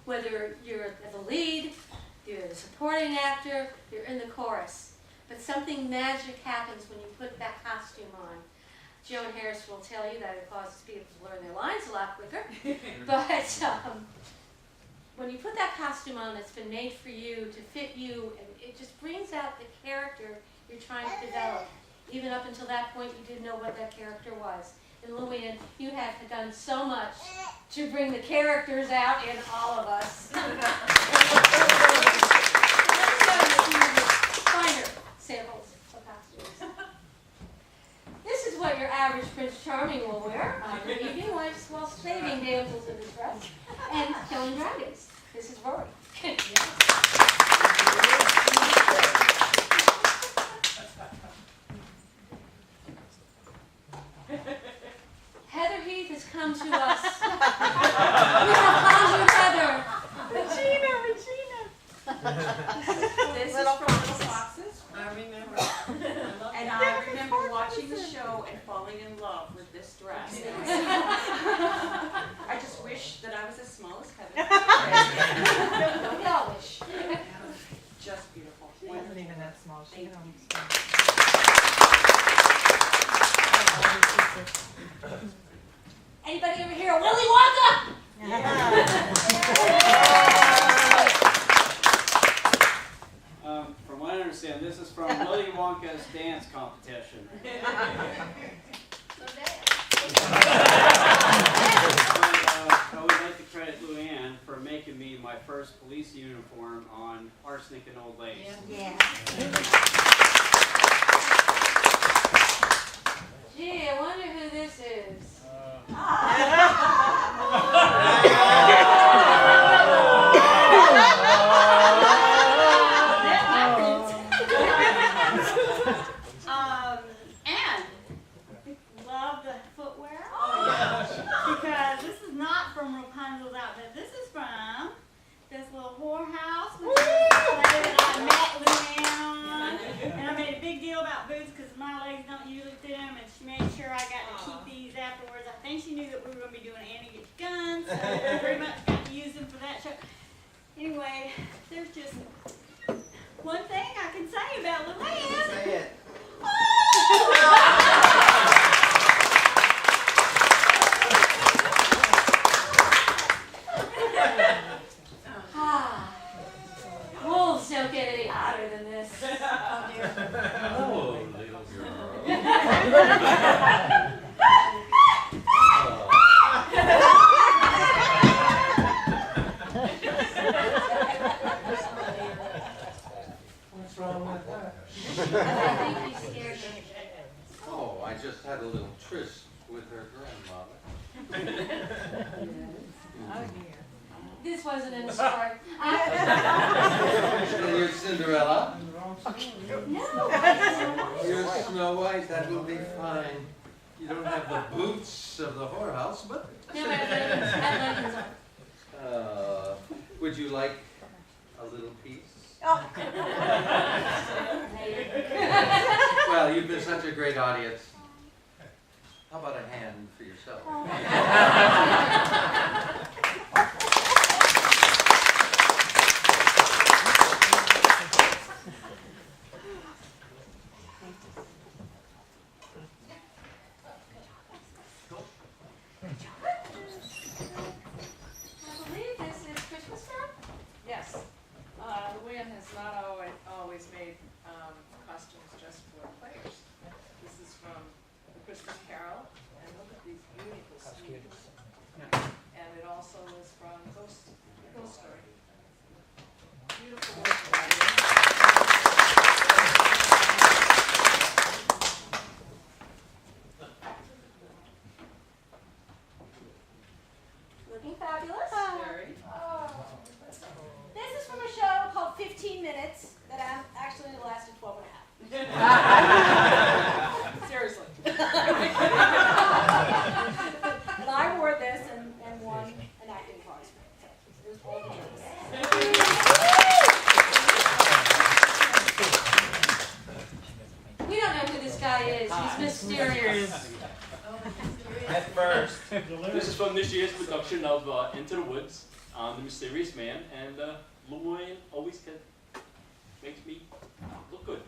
whether you're the lead, you're the supporting actor, you're in the chorus. But something magic happens when you put that costume on. Joan Harris will tell you that it causes people to learn their lines a lot quicker. But when you put that costume on that's been made for you, to fit you, and it just brings out the character you're trying to develop. Even up until that point, you didn't know what that character was. And Luann, you have done so much to bring the characters out in all of us. Finer samples of costumes. This is what your average Prince Charming will wear on the evening while saving damsels in distress and killing dragons. This is Rory. Heather Heath has come to us. We have conjured Heather. Regina. This is Little from foxes. I remember. And I remember watching the show and falling in love with this dress. I just wish that I was as small as Heather. We all wish. Just beautiful. She wasn't even that small. She Thank only Anybody ever hear of Willy Wonka? From what I understand, this is from Willy Wonka's dance competition. I would like to credit Luann for making me my first police uniform on Arsenic and Old Lace. Gee, I wonder who this is. And love the footwear. Because this is not from Rapunzel's outfit. This is from this little whorehouse, which is the play that I met Luann on. And I made a big deal about boots because my legs don't usually fit them, and she made sure I got to keep these afterwards. I think she knew that we were going to be doing Annie Gets Guns, so I pretty much got to use them for that show. Anyway, there's just one thing I can say about Luann. Say it. Wolves don't get any hotter than this. Oh, little girl. What's wrong with that? I think you scared me. Oh, I just had a little tryst with her grandmother. This wasn't in the story. And you're Cinderella? No. You're Snow White, that will be fine. You don't have the boots of the whorehouse, but... No, I have leggings on. Would you like a little piece? Well, you've been such a great audience. How about a hand for yourself? I believe this is Christmas time. Yes. Luann has not always made costumes just for players. This is from The Christmas Carol, and look at these beautiful sleeves. And it also is from Ghost Story. Beautiful work. Looking fabulous. Very. This is from a show called 15 Minutes that actually lasted 12 and a half. Seriously. And I wore this and won an acting prize. It was all the jokes. We don't know who this guy is. He's mysterious. At first. This is from this year's production of Into the Woods. I'm the mysterious man, and Luann always makes me look good.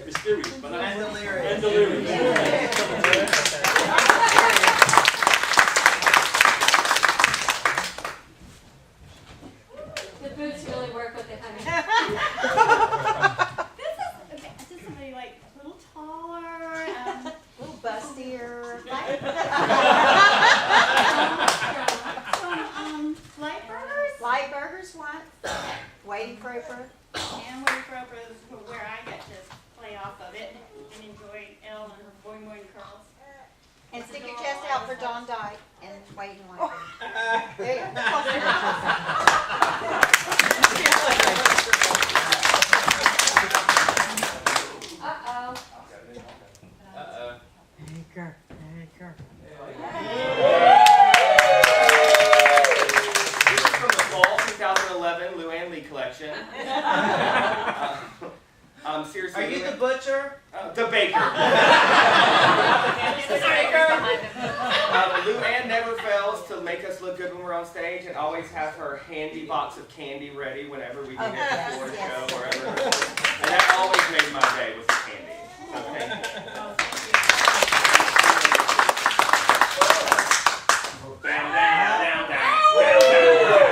Mysterious, but not And delirious. And delirious. The boots really work with it, honey. This is somebody like a little taller, A little bustier. some light burgers. Light burgers once. Waiting for Oprah. And Waiting for Oprah is where I get to play off of it and enjoy Elle and her boing boing curls. And stick your chest out for Dawn Dyke and waiting like There you go. Uh-oh. This is from the fall 2011 Luann Lee collection. Seriously. Are you the butcher? The baker. The baker. Luann never fails to make us look good when we're on stage and always have her handy box of candy ready whenever we get yes, before the yes. show, wherever. And that always made my day with the candy. So thank you. Down, down, down, down, down, down.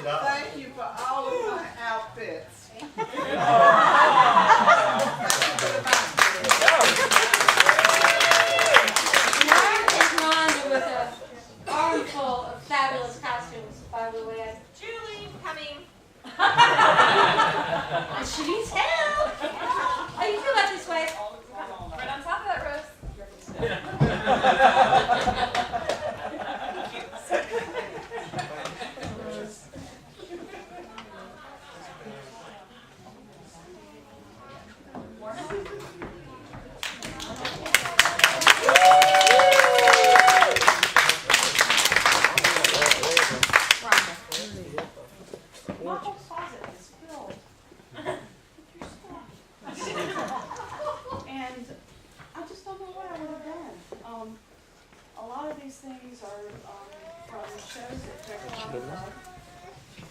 Thank you for all of my outfits. Lauren is Rhonda with an armful of fabulous costumes by Luann. Julie, coming. And she needs help. How do you feel about this way? Right on top of that roast. My whole closet is filled with your stuff. And I just don't know what I would have done. A lot of these things are from shows that Jekyll and Hyde love.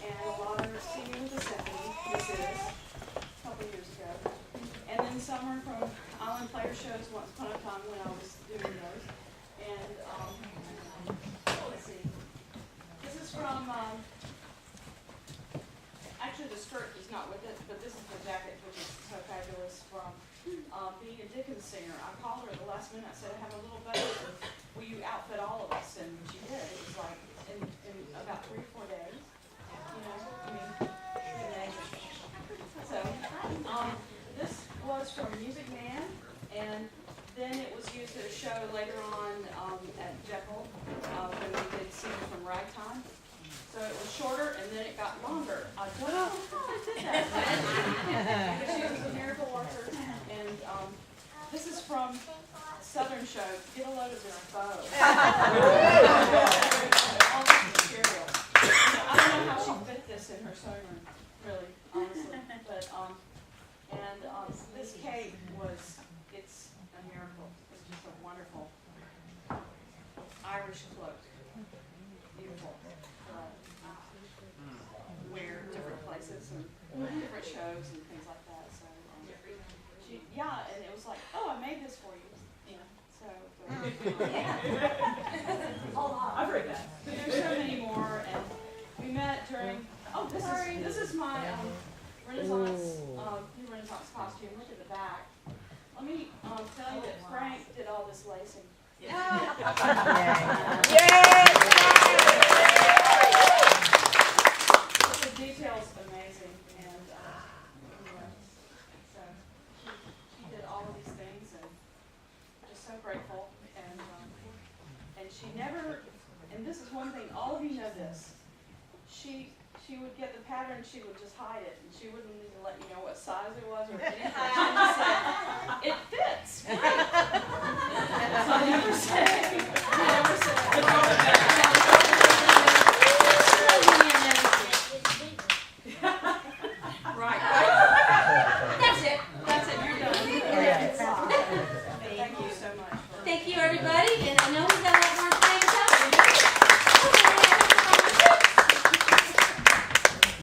And a lot are Singing with the Symphony, this is, a couple years ago. And then some are from Island Player shows once upon a time when I was doing those. And, let's see. This is from, actually the skirt is not with it, but this is the jacket, which is so fabulous from being a Dickens singer. I called her at the last minute, I said, I have a little budget, will you outfit all of us? And she did. It was like in about 3 or 4 days. You know, I mean, so, this was from Music Man, and then it was used at a show later on at Jekyll when we did scenes from Ragtime. So it was shorter and then it got longer. I don't know how I did that. But she was a miracle worker. And this is from Southern Show. Get a load of this bow. All this material. I don't know how she fit this in her sewing room, really, honestly. But this cape it's a miracle. It's just a wonderful Irish cloak. Beautiful. Wear different places and different shows and things like that. So and it was like, oh, I made this for you. You know, so I've heard that. But there's so many more, and we met during, oh, this is my Renaissance, new Renaissance costume. Look at the back. Let me tell you that Frank did all this lacing. The detail's amazing, and anyway, so she did all of these things, and just so grateful. And she never, and this is one thing, all of you know this. She would get the pattern, she would just hide it, and she wouldn't even let you know what size it was or anything. She just said, it fits. Great. So I never say. Right. That's it. You're done. Thank you so much. Thank you, everybody, and I know we've got a